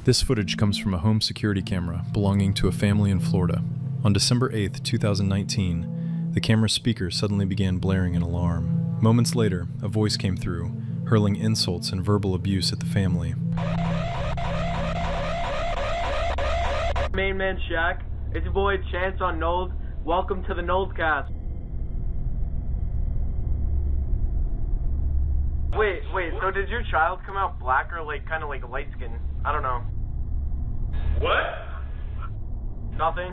This footage comes from a home security camera belonging to a family in Florida. On December 8, 2019, the camera's speaker suddenly began blaring an alarm. Moments later, a voice came through, hurling insults and verbal abuse at the family. Main man Shaq, it's your boy Chance on Knowles. Welcome to the Knowles Cast. Wait, so did your child come out black or kind of light skin? I don't know. What? Nothing.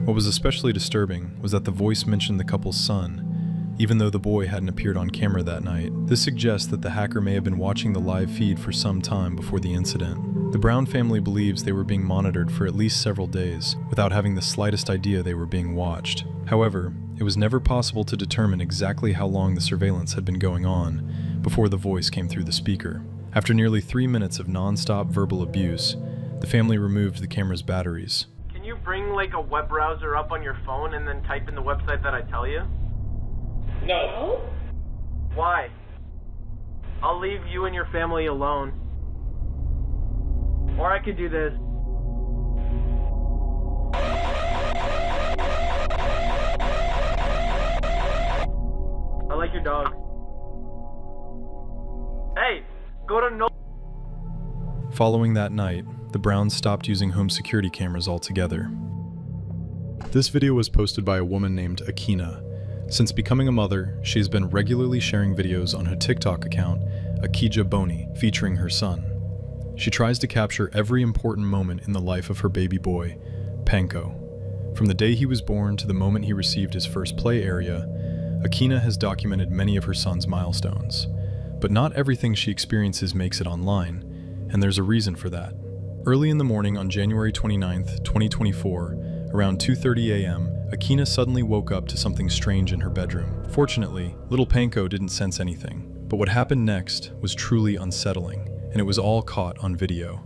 What was especially disturbing was that the voice mentioned the couple's son, even though the boy hadn't appeared on camera that night. This suggests that the hacker may have been watching the live feed for some time before the incident. The Brown family believes they were being monitored for at least several days, without having the slightest idea they were being watched. However, it was never possible to determine exactly how long the surveillance had been going on before the voice came through the speaker. After nearly 3 minutes of non-stop verbal abuse, the family removed the camera's batteries. Can you bring a web browser up on your phone and then type in the website that I tell you? No. Why? I'll leave you and your family alone. Or I could do this. I like your dog. Hey, go to no. Following that night, the Browns stopped using home security cameras altogether. This video was posted by a woman named Akina. Since becoming a mother, she has been regularly sharing videos on her TikTok account, Akija Boni, featuring her son. She tries to capture every important moment in the life of her baby boy, Panko. From the day he was born to the moment he received his first play area, Akina has documented many of her son's milestones. But not everything she experiences makes it online, and there's a reason for that. Early in the morning on January 29th, 2024, around 2:30 a.m., Akina suddenly woke up to something strange in her bedroom. Fortunately, little Panko didn't sense anything, but what happened next was truly unsettling, and it was all caught on video.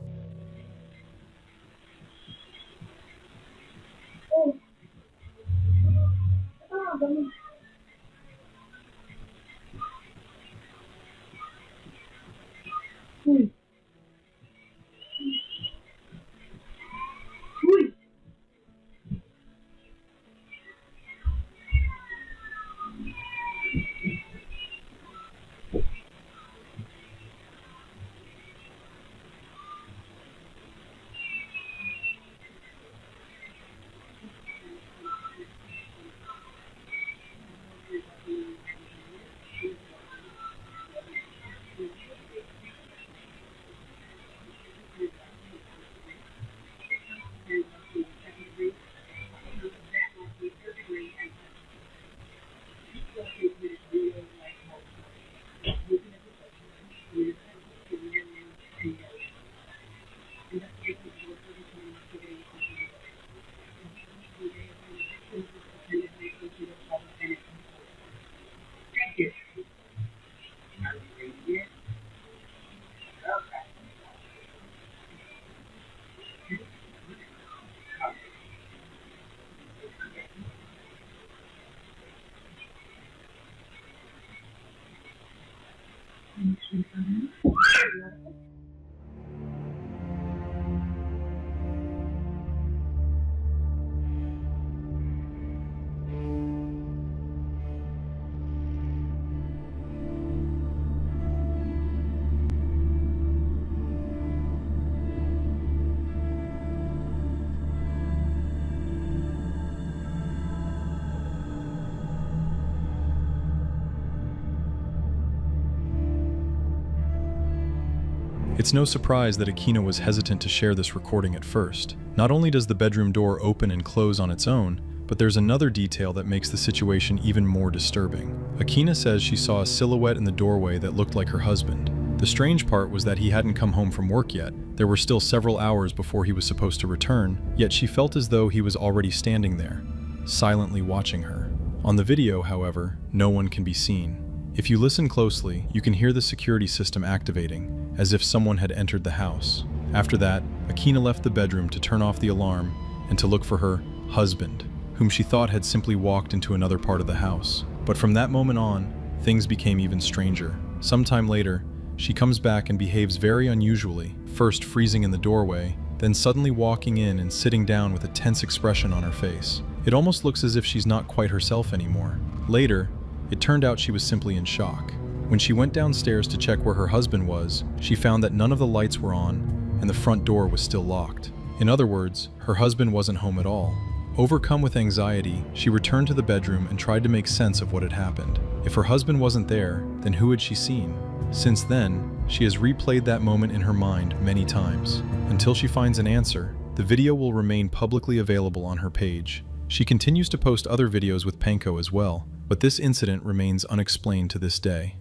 It's no surprise that Akina was hesitant to share this recording at first. Not only does the bedroom door open and close on its own, but there's another detail that makes the situation even more disturbing. Akina says she saw a silhouette in the doorway that looked like her husband. The strange part was that he hadn't come home from work yet. There were still several hours before he was supposed to return, yet she felt as though he was already standing there, silently watching her. On the video, however, no one can be seen. If you listen closely, you can hear the security system activating, as if someone had entered the house. After that, Akina left the bedroom to turn off the alarm and to look for her husband, whom she thought had simply walked into another part of the house. But from that moment on, things became even stranger. Sometime later, she comes back and behaves very unusually, first freezing in the doorway, then suddenly walking in and sitting down with a tense expression on her face. It almost looks as if she's not quite herself anymore. Later, it turned out she was simply in shock. When she went downstairs to check where her husband was, she found that none of the lights were on and the front door was still locked. In other words, her husband wasn't home at all. Overcome with anxiety, she returned to the bedroom and tried to make sense of what had happened. If her husband wasn't there, then who had she seen? Since then, she has replayed that moment in her mind many times. Until she finds an answer, the video will remain publicly available on her page. She continues to post other videos with Panko as well, but this incident remains unexplained to this day.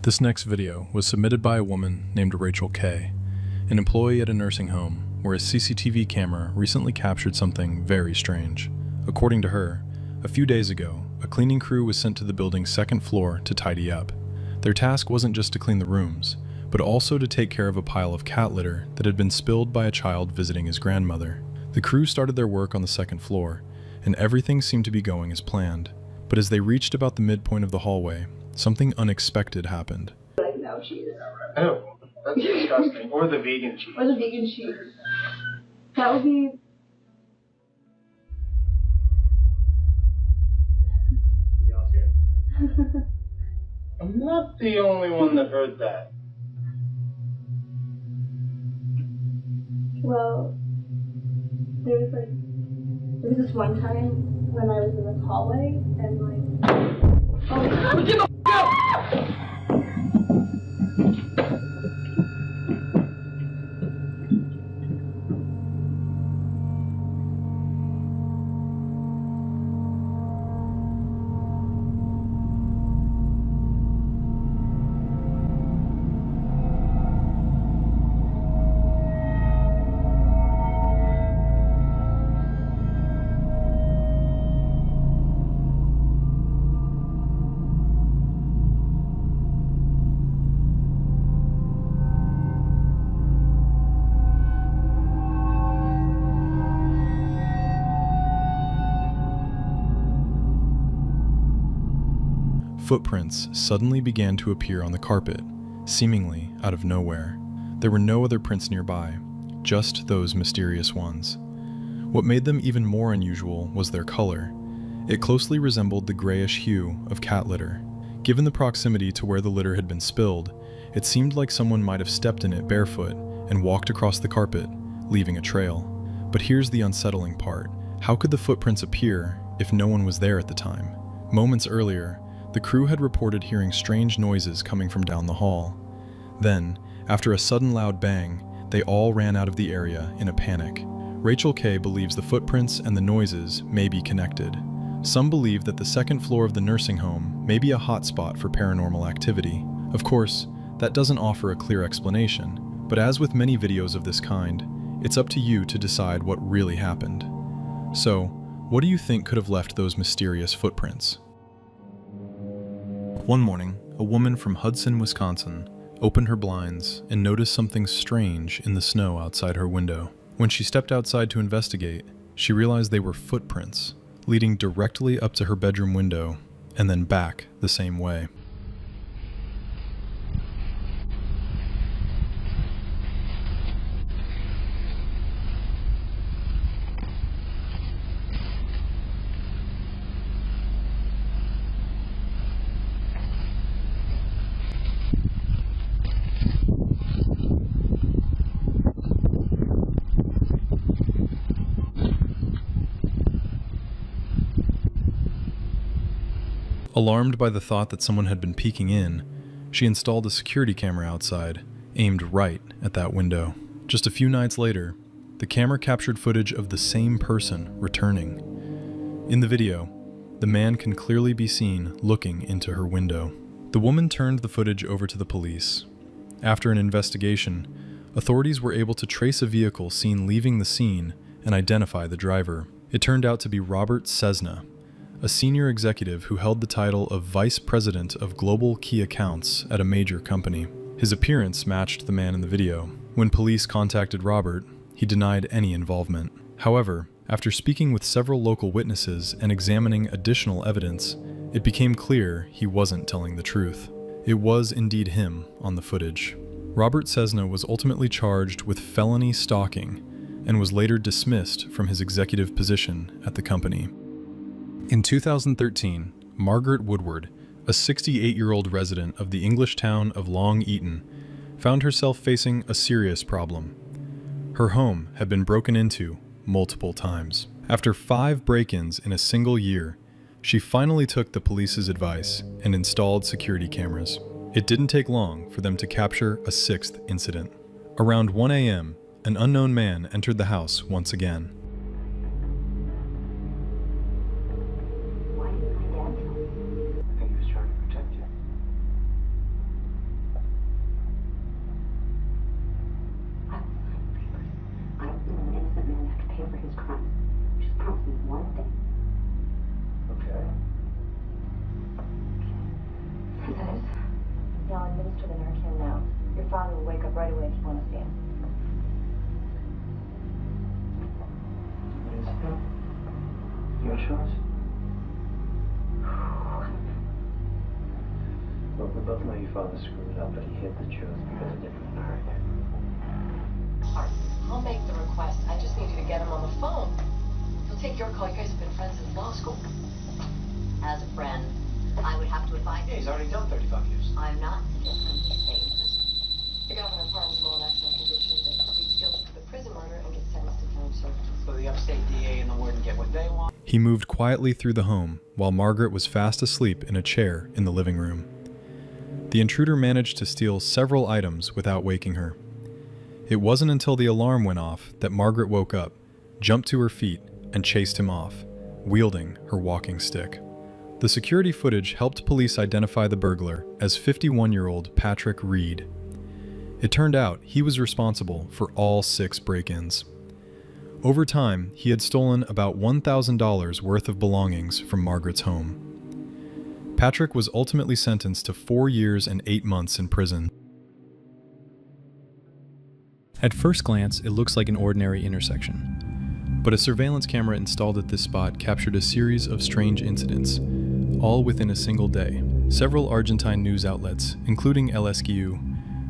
This next video was submitted by a woman named Rachel K., an employee at a nursing home, where a CCTV camera recently captured something very strange. According to her, a few days ago, a cleaning crew was sent to the building's second floor to tidy up. Their task wasn't just to clean the rooms, but also to take care of a pile of cat litter that had been spilled by a child visiting his grandmother. The crew started their work on the second floor, and everything seemed to be going as planned. But as they reached about the midpoint of the hallway, something unexpected happened. Like no cheese. Oh, that's disgusting. Or the vegan cheese. Or the vegan cheese. That would be. Y'all see it? I'm not the only one that heard that. Well, there was this one time when I was in this hallway and Footprints suddenly began to appear on the carpet, seemingly out of nowhere. There were no other prints nearby, just those mysterious ones. What made them even more unusual was their color. It closely resembled the grayish hue of cat litter. Given the proximity to where the litter had been spilled, it seemed like someone might have stepped in it barefoot and walked across the carpet, leaving a trail. But here's the unsettling part. How could the footprints appear if no one was there at the time? Moments earlier, the crew had reported hearing strange noises coming from down the hall. Then, after a sudden loud bang, they all ran out of the area in a panic. Rachel K. believes the footprints and the noises may be connected. Some believe that the second floor of the nursing home may be a hotspot for paranormal activity. Of course, that doesn't offer a clear explanation, but as with many videos of this kind, it's up to you to decide what really happened. So, what do you think could have left those mysterious footprints? One morning, a woman from Hudson, Wisconsin, opened her blinds and noticed something strange in the snow outside her window. When she stepped outside to investigate, she realized they were footprints, leading directly up to her bedroom window and then back the same way. Alarmed by the thought that someone had been peeking in, she installed a security camera outside, aimed right at that window. Just a few nights later, the camera captured footage of the same person returning. In the video, the man can clearly be seen looking into her window. The woman turned the footage over to the police. After an investigation, authorities were able to trace a vehicle seen leaving the scene and identify the driver. It turned out to be Robert Cessna, a senior executive who held the title of Vice President of Global Key Accounts at a major company. His appearance matched the man in the video. When police contacted Robert, he denied any involvement. However, after speaking with several local witnesses and examining additional evidence, it became clear he wasn't telling the truth. It was indeed him on the footage. Robert Cessna was ultimately charged with felony stalking and was later dismissed from his executive position at the company. In 2013, Margaret Woodward, a 68-year-old resident of the English town of Long Eaton, found herself facing a serious problem. Her home had been broken into multiple times. After 5 break-ins in a single year, she finally took the police's advice and installed security cameras. It didn't take long for them to capture a 6th incident. Around 1 a.m., an unknown man entered the house once again. Why didn't my dad tell me? I think he was trying to protect you. I will sign the papers. I don't want an innocent man to have to pay for his crimes. Just promise me one thing. Okay. That is? Yeah, I'll administer the Narration now. Your father will wake up right away if you want to see him. What is it? Your choice? Look, we both know your father screwed up, but he hid the truth because it didn't hurt. I'll make the request. I just need you to get him on the phone. He'll take your call. You guys have been friends since law school. As a friend, I would have to advise Yeah, you. he's already done 35 years. I'm not suggesting he stay in prison. The governor pardons him on an excellent condition that he pleads guilty to the prison murder and gets sentenced to time served. So the upstate DA and the warden get what they want. He moved quietly through the home while Margaret was fast asleep in a chair in the living room. The intruder managed to steal several items without waking her. It wasn't until the alarm went off that Margaret woke up, jumped to her feet, and chased him off, wielding her walking stick. The security footage helped police identify the burglar as 51-year-old Patrick Reed. It turned out he was responsible for all 6 break-ins. Over time, he had stolen about $1,000 worth of belongings from Margaret's home. Patrick was ultimately sentenced to 4 years and 8 months in prison. At first glance, it looks like an ordinary intersection. But a surveillance camera installed at this spot captured a series of strange incidents, all within a single day. Several Argentine news outlets, including El Esquiu,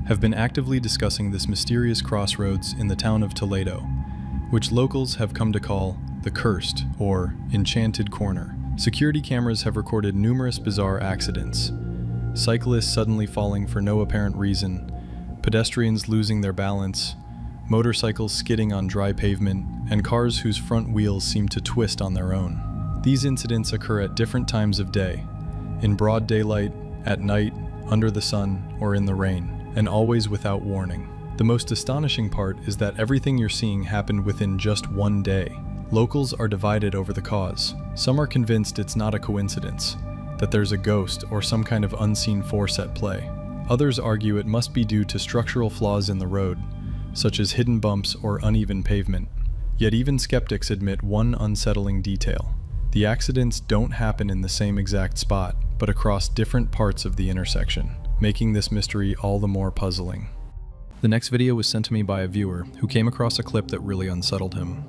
have been actively discussing this mysterious crossroads in the town of Toledo, which locals have come to call the Cursed or Enchanted Corner. Security cameras have recorded numerous bizarre accidents. Cyclists suddenly falling for no apparent reason, pedestrians losing their balance, motorcycles skidding on dry pavement, and cars whose front wheels seem to twist on their own. These incidents occur at different times of day, in broad daylight, at night, under the sun, or in the rain, and always without warning. The most astonishing part is that everything you're seeing happened within just one day. Locals are divided over the cause. Some are convinced it's not a coincidence, that there's a ghost or some kind of unseen force at play. Others argue it must be due to structural flaws in the road, such as hidden bumps or uneven pavement. Yet even skeptics admit one unsettling detail. The accidents don't happen in the same exact spot, but across different parts of the intersection, making this mystery all the more puzzling. The next video was sent to me by a viewer who came across a clip that really unsettled him.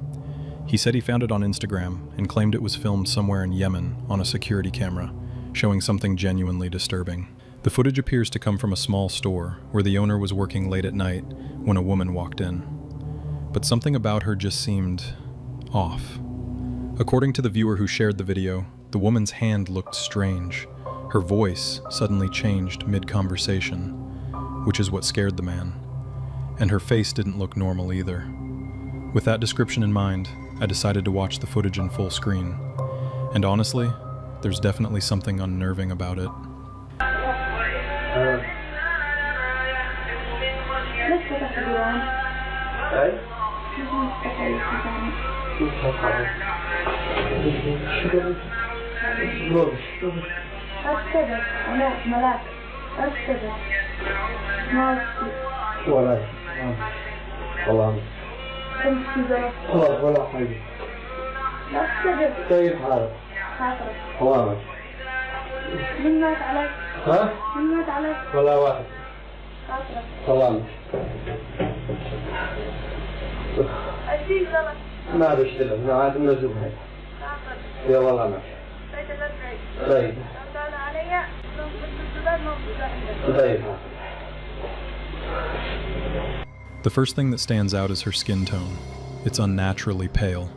He said he found it on Instagram and claimed it was filmed somewhere in Yemen on a security camera, showing something genuinely disturbing. The footage appears to come from a small store where the owner was working late at night when a woman walked in. But something about her just seemed off. According to the viewer who shared the video, the woman's hand looked strange. Her voice suddenly changed mid-conversation, which is what scared the man. And her face didn't look normal either. With that description in mind, I decided to watch the footage in full screen. And honestly, there's definitely something unnerving about it. خلاص ولا حاجة. كيف حالك؟ حوامك. من مات عليك؟ ها؟ من مات عليك؟ ولا واحد. سلام. أشيل زلط. ما بشتغل، أنا عاد منزل هاي. يلا لا. طيب. أنا عليا. Very possible. The first thing that stands out is her skin tone. It's unnaturally pale.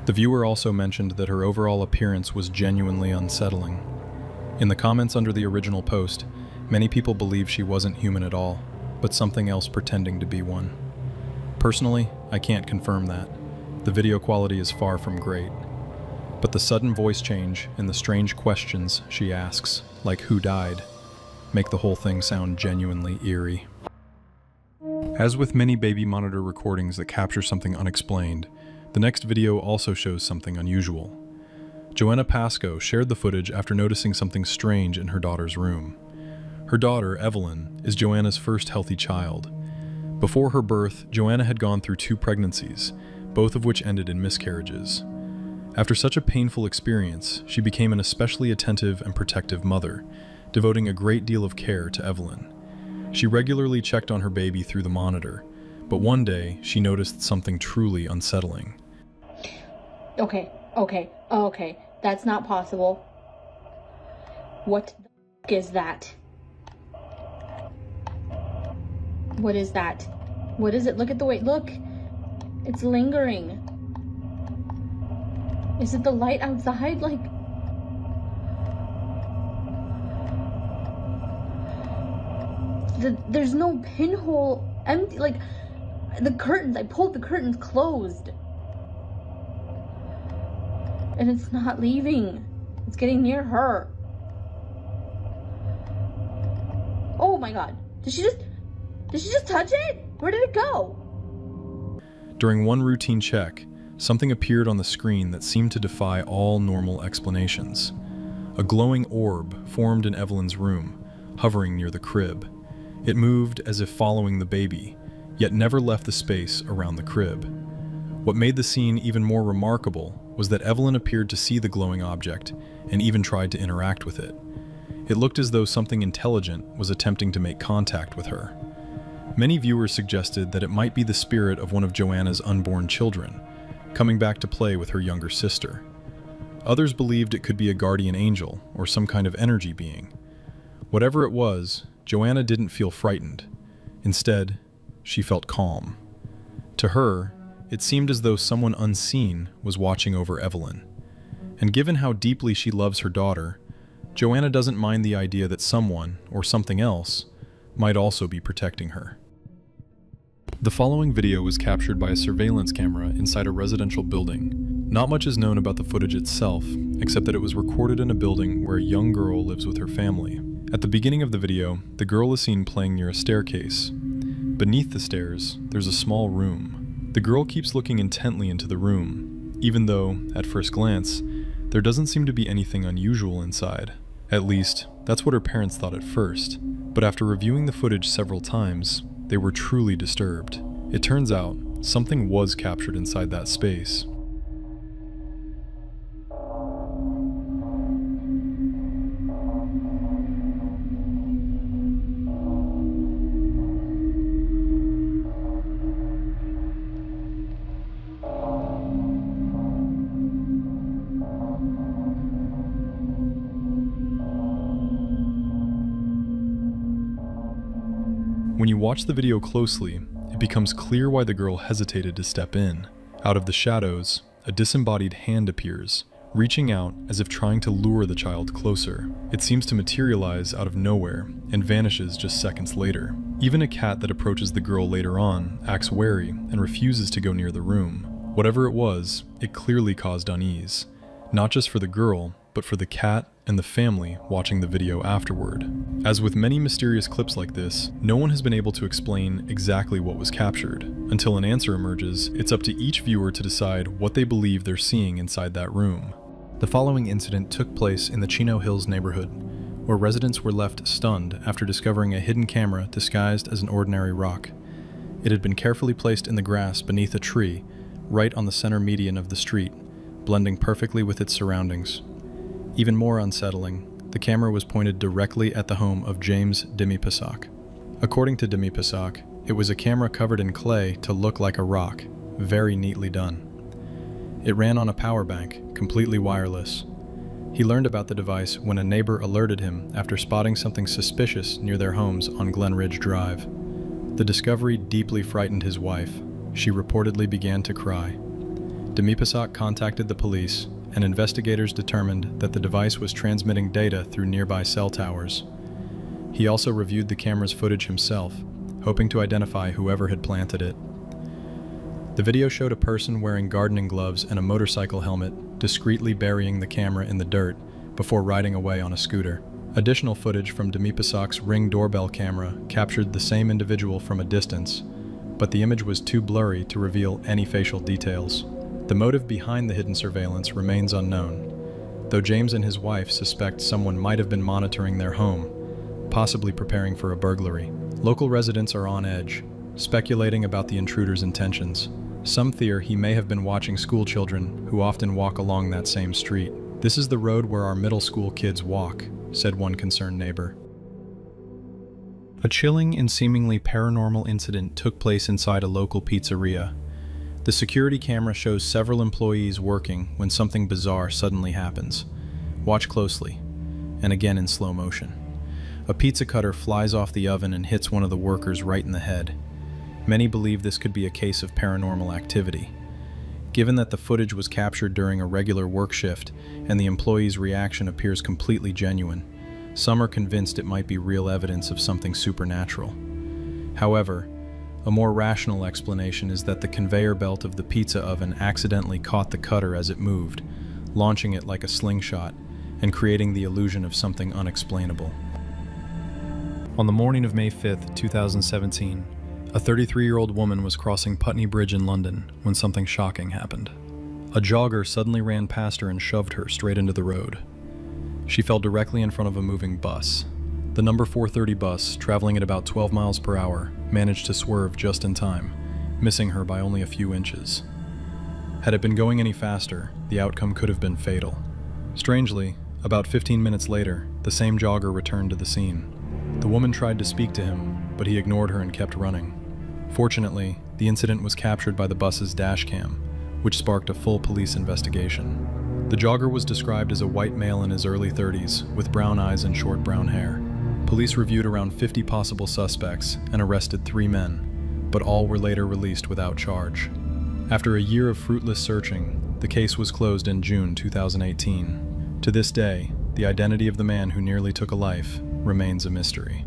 The viewer also mentioned that her overall appearance was genuinely unsettling. In the comments under the original post, many people believe she wasn't human at all, but something else pretending to be one. Personally, I can't confirm that. The video quality is far from great. But the sudden voice change and the strange questions she asks, like who died, make the whole thing sound genuinely eerie. As with many baby monitor recordings that capture something unexplained, the next video also shows something unusual. Joanna Pascoe shared the footage after noticing something strange in her daughter's room. Her daughter, Evelyn, is Joanna's first healthy child. Before her birth, Joanna had gone through 2 pregnancies, both of which ended in miscarriages. After such a painful experience, she became an especially attentive and protective mother, devoting a great deal of care to Evelyn. She regularly checked on her baby through the monitor, but one day she noticed something truly unsettling. Okay, that's not possible. What the f*** is that? What is that? What is it? Look at the way, look! It's lingering. Is it the light outside? Like... there's no pinhole, empty, like, the curtains, I pulled the curtains closed. And it's not leaving. It's getting near her. Oh my god. Did she just touch it? Where did it go? During one routine check, something appeared on the screen that seemed to defy all normal explanations. A glowing orb formed in Evelyn's room, hovering near the crib. It moved as if following the baby, yet never left the space around the crib. What made the scene even more remarkable was that Evelyn appeared to see the glowing object and even tried to interact with it. It looked as though something intelligent was attempting to make contact with her. Many viewers suggested that it might be the spirit of one of Joanna's unborn children, coming back to play with her younger sister. Others believed it could be a guardian angel or some kind of energy being. Whatever it was, Joanna didn't feel frightened. Instead, she felt calm. To her, it seemed as though someone unseen was watching over Evelyn. And given how deeply she loves her daughter, Joanna doesn't mind the idea that someone, or something else, might also be protecting her. The following video was captured by a surveillance camera inside a residential building. Not much is known about the footage itself, except that it was recorded in a building where a young girl lives with her family. At the beginning of the video, the girl is seen playing near a staircase. Beneath the stairs, there's a small room. The girl keeps looking intently into the room, even though, at first glance, there doesn't seem to be anything unusual inside. At least, that's what her parents thought at first. But after reviewing the footage several times, they were truly disturbed. It turns out, something was captured inside that space. When you watch the video closely, it becomes clear why the girl hesitated to step in. Out of the shadows, a disembodied hand appears, reaching out as if trying to lure the child closer. It seems to materialize out of nowhere and vanishes just seconds later. Even a cat that approaches the girl later on acts wary and refuses to go near the room. Whatever it was, it clearly caused unease, not just for the girl, but for the cat and the family watching the video afterward. As with many mysterious clips like this, no one has been able to explain exactly what was captured. Until an answer emerges, it's up to each viewer to decide what they believe they're seeing inside that room. The following incident took place in the Chino Hills neighborhood, where residents were left stunned after discovering a hidden camera disguised as an ordinary rock. It had been carefully placed in the grass beneath a tree, right on the center median of the street, blending perfectly with its surroundings. Even more unsettling, the camera was pointed directly at the home of James Demi-Passac. According to Demi-Passac, it was a camera covered in clay to look like a rock, very neatly done. It ran on a power bank, completely wireless. He learned about the device when a neighbor alerted him after spotting something suspicious near their homes on Glen Ridge Drive. The discovery deeply frightened his wife. She reportedly began to cry. Demipasak contacted the police, and investigators determined that the device was transmitting data through nearby cell towers. He also reviewed the camera's footage himself, hoping to identify whoever had planted it. The video showed a person wearing gardening gloves and a motorcycle helmet discreetly burying the camera in the dirt before riding away on a scooter. Additional footage from Demipasak's Ring doorbell camera captured the same individual from a distance, but the image was too blurry to reveal any facial details. The motive behind the hidden surveillance remains unknown, though James and his wife suspect someone might have been monitoring their home, possibly preparing for a burglary. Local residents are on edge, speculating about the intruder's intentions. Some fear he may have been watching school children who often walk along that same street. "This is the road where our middle school kids walk," said one concerned neighbor. A chilling and seemingly paranormal incident took place inside a local pizzeria. The security camera shows several employees working when something bizarre suddenly happens. Watch closely, and again in slow motion. A pizza cutter flies off the oven and hits one of the workers right in the head. Many believe this could be a case of paranormal activity. Given that the footage was captured during a regular work shift and the employee's reaction appears completely genuine, some are convinced it might be real evidence of something supernatural. However, a more rational explanation is that the conveyor belt of the pizza oven accidentally caught the cutter as it moved, launching it like a slingshot and creating the illusion of something unexplainable. On the morning of May 5th, 2017, a 33-year-old woman was crossing Putney Bridge in London when something shocking happened. A jogger suddenly ran past her and shoved her straight into the road. She fell directly in front of a moving bus. The number 430 bus, traveling at about 12 miles per hour, managed to swerve just in time, missing her by only a few inches. Had it been going any faster, the outcome could have been fatal. Strangely, about 15 minutes later, the same jogger returned to the scene. The woman tried to speak to him, but he ignored her and kept running. Fortunately, the incident was captured by the bus's dash cam, which sparked a full police investigation. The jogger was described as a white male in his early 30s, with brown eyes and short brown hair. Police reviewed around 50 possible suspects and arrested 3 men, but all were later released without charge. After a year of fruitless searching, the case was closed in June 2018. To this day, the identity of the man who nearly took a life remains a mystery.